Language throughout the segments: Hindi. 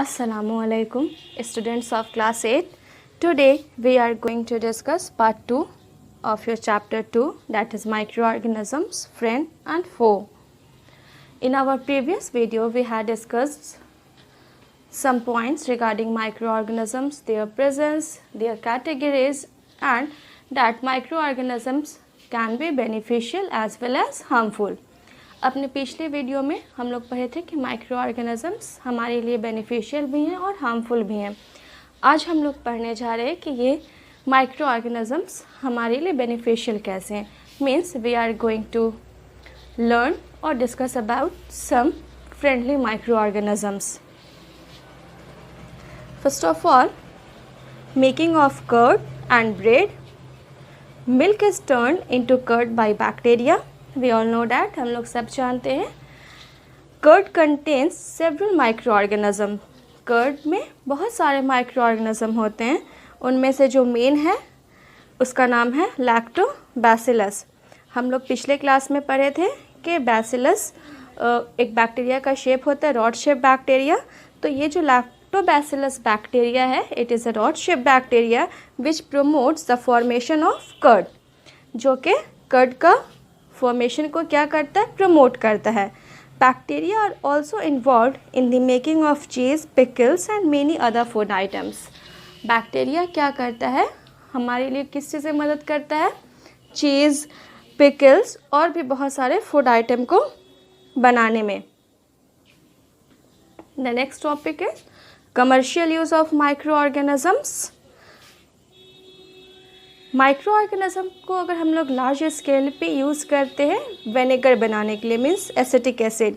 Assalamualaikum, students of class 8. Today we are going to discuss part 2 of your chapter 2, that is microorganisms, friend and foe. In our previous video we had discussed some points regarding microorganisms, their presence, their categories, and that microorganisms can be beneficial as well as harmful. अपने पिछले वीडियो में हम लोग पढ़े थे कि माइक्रो ऑर्गेनिजम्स हमारे लिए बेनिफिशियल भी हैं और हार्मफुल भी हैं। आज हम लोग पढ़ने जा रहे हैं कि ये माइक्रो ऑर्गेनिजम्स हमारे लिए बेनिफिशियल कैसे हैं। Means we are going to learn और discuss about some friendly micro organisms. First of all, making of curd and bread. Milk is turn into curd by bacteria. We all know that, हम लोग सब जानते हैं। Curd contains several micro organism. Curd में बहुत सारे माइक्रो ऑर्गेनिज्म होते हैं, उनमें से जो मेन है उसका नाम है लैक्टोबैसिलस। हम लोग पिछले क्लास में पढ़े थे कि बैसिलस एक बैक्टीरिया का शेप होता है, रॉड शेप बैक्टीरिया। तो ये जो लैक्टोबैसिलस बैक्टीरिया है, it is a rod shape bacteria which promotes the formation of curd, जो कि कर्ड का फॉर्मेशन को क्या करता है, प्रमोट करता है। Bacteria are also involve in the making of cheese, pickles and many other food items. Bacteria क्या करता है, हमारे लिए किस चीज़ में मदद करता है, चीज़, पिकल्स और भी बहुत सारे फूड आइटम को बनाने में। The next topic is commercial use of micro organisms. Micro organism को अगर हम लोग लार्ज स्केल पे यूज़ करते हैं विनेगर बनाने के लिए, means acetic acid.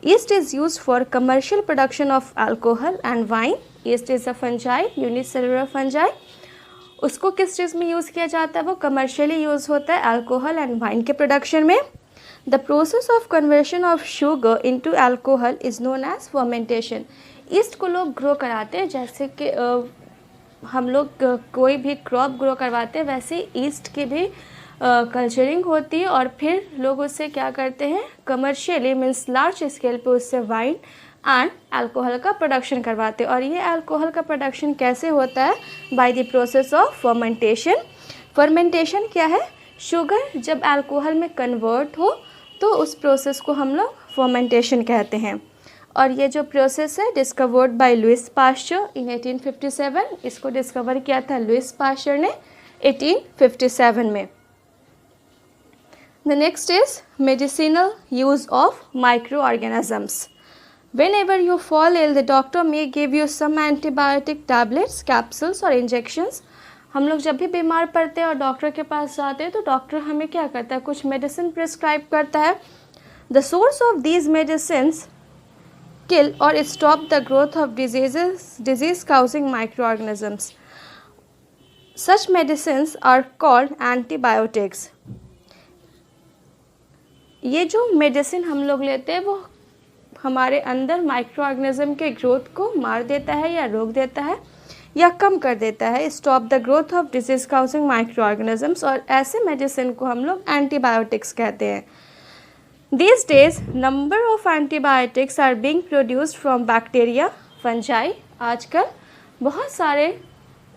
East is use for commercial production of alcohol and wine. East is a fungi, unicellular fungi. उसको किस चीज़ में यूज़ किया जाता है, वो कमर्शियली यूज़ होता है अल्कोहल एंड वाइन के प्रोडक्शन में। The process of conversion of sugar into alcohol is known as fermentation. Yeast को लोग ग्रो कराते हैं, जैसे कि हम लोग कोई भी क्रॉप ग्रो करवाते हैं, वैसे ईस्ट की भी कल्चरिंग होती है और फिर लोग उससे क्या करते हैं, कमर्शियली मीन्स लार्ज स्केल पे उससे वाइन एंड अल्कोहल का प्रोडक्शन करवाते हैं। और ये अल्कोहल का प्रोडक्शन कैसे होता है, by the process of fermentation. Fermentation क्या है, शुगर जब अल्कोहल में कन्वर्ट हो तो उस प्रोसेस को हम लोग फर्मेंटेशन कहते हैं। और ये जो प्रोसेस है डिस्कवर्ड बाय लुइस पास्चर इन 1857। इसको डिस्कवर किया था लुइस पास्चर ने 1857 में। The next is medicinal use of microorganisms. Whenever you fall ill the doctor may give you some antibiotic tablets, capsules और इंजेक्शंस। हम लोग जब भी बीमार पड़ते हैं और डॉक्टर के पास जाते हैं तो डॉक्टर हमें क्या करता है, कुछ मेडिसिन प्रिस्क्राइब करता है। The source of these medicines kill or stop the growth of disease causing microorganisms. Such medicines are called antibiotics. ये जो मेडिसिन हम लोग लेते हैं वो हमारे अंदर माइक्रो ऑर्गेनिज्म के ग्रोथ को मार देता है या रोक देता है या कम कर देता है, stop the growth of disease causing microorganisms. और ऐसे मेडिसिन को हम लोग एंटीबायोटिक्स कहते हैं। These days, number of antibiotics are being produced from bacteria, fungi. आजकल बहुत सारे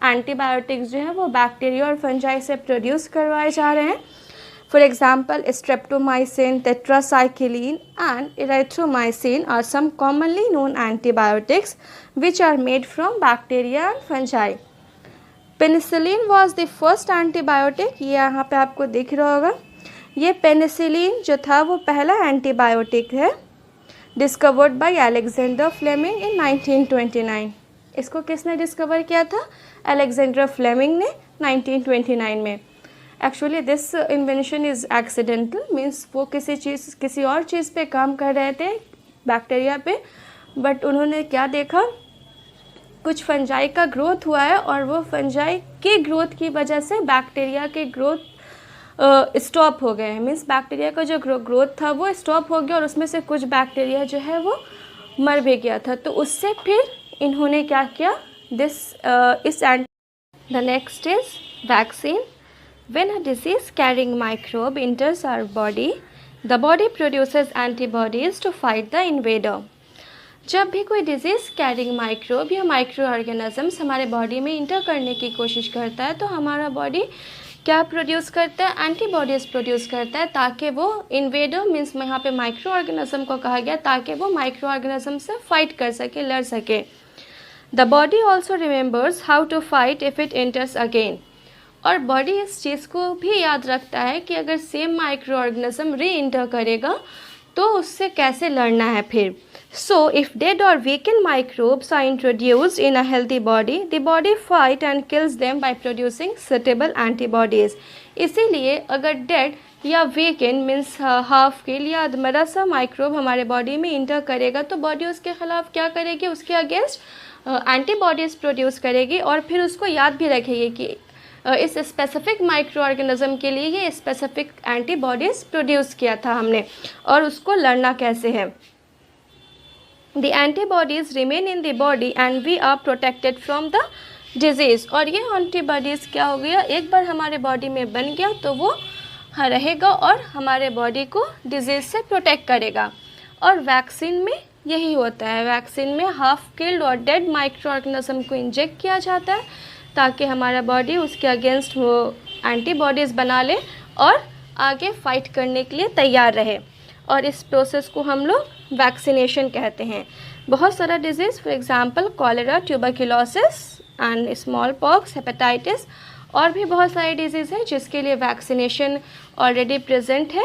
एंटीबायोटिक्स जो हैं वो बैक्टीरिया और फंजाई से प्रोड्यूस करवाए जा रहे हैं। For example, streptomycin, tetracycline and erythromycin are some commonly known antibiotics which are made from bacteria and fungi. Penicillin was the first antibiotic. ये यहाँ पे आपको दिख रहा होगा, ये पेनिसिलिन जो था वो पहला एंटीबायोटिक है, डिस्कवर्ड बाय अलेक्जेंडर फ्लेमिंग इन 1929। इसको किसने डिस्कवर किया था, अलेक्जेंडर फ्लेमिंग ने 1929 में। Actually this invention is accidental, means वो किसी और चीज़ पे काम कर रहे थे, बैक्टीरिया पे, बट उन्होंने क्या देखा, कुछ फंजाई का ग्रोथ हुआ है और वो फंजाई के ग्रोथ की वजह से बैक्टीरिया के ग्रोथ स्टॉप हो गए हैं। मीन्स बैक्टीरिया का जो ग्रोथ था वो स्टॉप हो गया और उसमें से कुछ बैक्टीरिया जो है वो मर भी गया था। तो उससे फिर इन्होंने क्या किया, the next is vaccine. When a disease carrying microbe enters our body, the body produces antibodies to fight the invader. जब भी कोई डिजीज़ कैरिंग माइक्रोब या माइक्रो ऑर्गेनिजम्स हमारे बॉडी में इंटर करने की कोशिश करता है तो हमारा बॉडी क्या प्रोड्यूस करता है, एंटीबॉडीज़ प्रोड्यूस करता है, ताकि वो इन्वेडर मीन्स यहाँ पे माइक्रो ऑर्गेनिज्म को कहा गया, ताकि वो माइक्रो ऑर्गेनिज्म से फाइट कर सके, लड़ सके। The body also remembers how to fight if it enters again. और बॉडी इस चीज़ को भी याद रखता है कि अगर same microorganism reenter करेगा तो उससे कैसे लड़ना है फिर। So, if dead or weakened microbes are introduced in a healthy body, the body fight and kills them by producing suitable antibodies. इसीलिए अगर डेड या वीकेंड मीन्स हाफ किल या मरा सा माइक्रोब हमारे बॉडी में इंटर करेगा तो बॉडी उसके खिलाफ क्या करेगी, उसके अगेंस्ट एंटीबॉडीज़ प्रोड्यूस करेगी और फिर उसको याद भी रखेगी कि इस स्पेसिफिक माइक्रो ऑर्गेनिज्म के लिए ये स्पेसिफिक एंटीबॉडीज़ प्रोड्यूस किया था हमने और उसको लड़ना कैसे है। The antibodies remain in the body and we are protected from the disease। और ये एंटीबॉडीज़ क्या हो गया, एक बार हमारे बॉडी में बन गया तो वो रहेगा और हमारे बॉडी को डिजीज़ से प्रोटेक्ट करेगा। और वैक्सीन में यही होता है, वैक्सीन में हाफ किल्ड और डेड माइक्रो ऑर्गेनिज्म को इंजेक्ट किया जाता है ताकि हमारा बॉडी उसके अगेंस्ट वो एंटीबॉडीज़ बना ले और आगे फाइट करने के लिए तैयार रहे। और इस प्रोसेस को हम लोग वैक्सीनेशन कहते हैं। बहुत सारा diseases for example cholera, tuberculosis and small pox, hepatitis और भी बहुत सारी डिजीज़ हैं जिसके लिए वैक्सीनेशन ऑलरेडी प्रेजेंट है।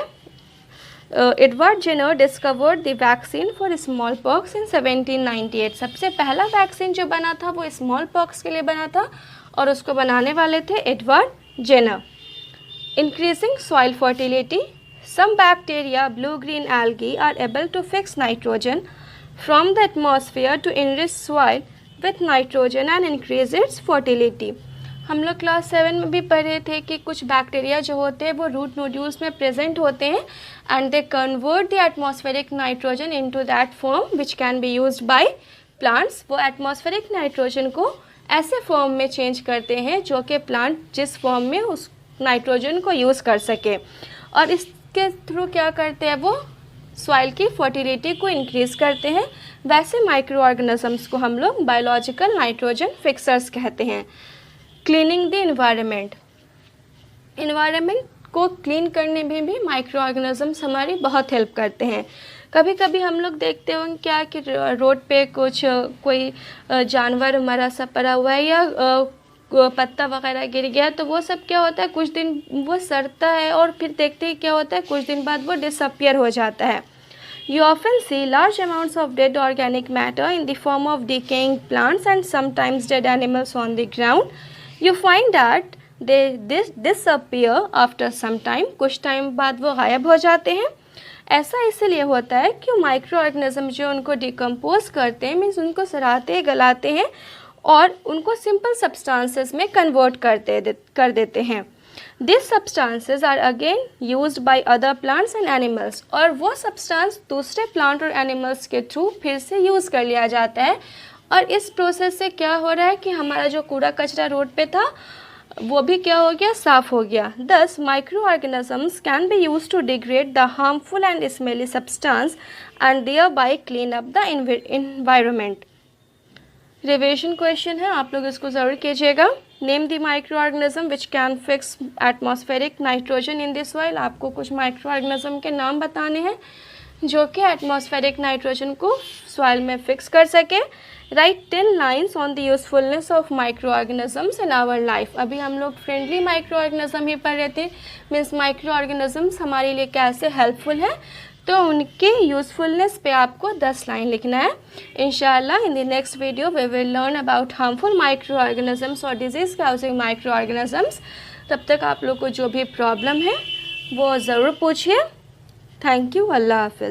Edward Jenner discovered the vaccine for small pox in 1798। सबसे पहला वैक्सीन जो बना था वो स्मॉल पॉक्स के लिए बना था और उसको बनाने वाले थे Edward Jenner. Increasing soil fertility, some bacteria, blue-green algae are able to fix nitrogen from the atmosphere to enrich soil with nitrogen and increase its fertility। हम लोग क्लास 7 में भी पढ़े थे कि कुछ बैक्टीरिया जो होते हैं वो रूट नोड्यूल्स में प्रेजेंट होते हैं and they convert the atmospheric nitrogen into that form which can be used by plants. वो एटमॉस्फेरिक नाइट्रोजन को ऐसे फॉर्म में चेंज करते हैं जो कि प्लांट जिस फॉर्म में उस नाइट्रोजन को यूज़ कर सके और इसके थ्रू क्या करते हैं, वो सॉइल की फर्टिलिटी को इंक्रीज़ करते हैं। वैसे माइक्रो ऑर्गेनिजम्स को हम लोग बायोलॉजिकल नाइट्रोजन फिक्सर्स कहते हैं। क्लीनिंग द इन्वायरमेंट, इन्वायरमेंट को क्लीन करने में भी माइक्रो ऑर्गेनिजम्स हमारी बहुत हेल्प करते हैं। कभी कभी हम लोग देखते होंगे क्या कि रोड पे कुछ कोई जानवर मरा सा पड़ा हुआ है या पत्ता वगैरह गिर गया तो वो सब क्या होता है, कुछ दिन वो सड़ता है और फिर देखते ही क्या होता है, कुछ दिन बाद वो डिसअपियर हो जाता है। You often see large amounts of dead organic matter in the form of decaying plants and sometimes dead animals on the ground. You find that they disappear after some time। कुछ टाइम बाद वो गायब हो जाते हैं। ऐसा इसलिए होता है कि माइक्रो ऑर्गेनिज्म जो उनको डिकम्पोज करते हैं मीन्स उनको सड़ाते गलाते हैं और उनको सिंपल सब्सटेंसेस में कन्वर्ट कर देते हैं। This substances are again used by other plants and animals. और वो सब्सटेंस दूसरे प्लांट और एनिमल्स के थ्रू फिर से यूज़ कर लिया जाता है। और इस प्रोसेस से क्या हो रहा है कि हमारा जो कूड़ा कचरा रोड पे था वो भी क्या हो गया, साफ़ हो गया। Thus microorganisms can be use to degrade the harmful and smelly substance and thereby clean up the environment. Revision question है, आप लोग इसको ज़रूर कीजिएगा। Name the microorganism which can fix atmospheric nitrogen in the soil. आपको कुछ माइक्रो ऑर्गेनिज्म के नाम बताने हैं जो कि एटमॉस्फेरिक नाइट्रोजन को सॉइल में फिक्स कर सके। Write 10 lines on the usefulness of microorganisms in our life. अभी हम लोग फ्रेंडली माइक्रो ऑर्गेनिज्म ही पढ़ रहे थे, मीन्स माइक्रो ऑर्गेनिजम्स हमारे लिए कैसे हेल्पफुल है, तो उनके यूज़फुलनेस पे आपको 10 लाइन लिखना है। इंशाल्लाह in the next video we will learn about harmful microorganisms और डिजीज़ काउजिंग माइक्रो ऑर्गेनिजम्स। तब तक आप लोग को जो भी प्रॉब्लम है वो ज़रूर पूछिए। थैंक यू, अल्लाह हाफिज़।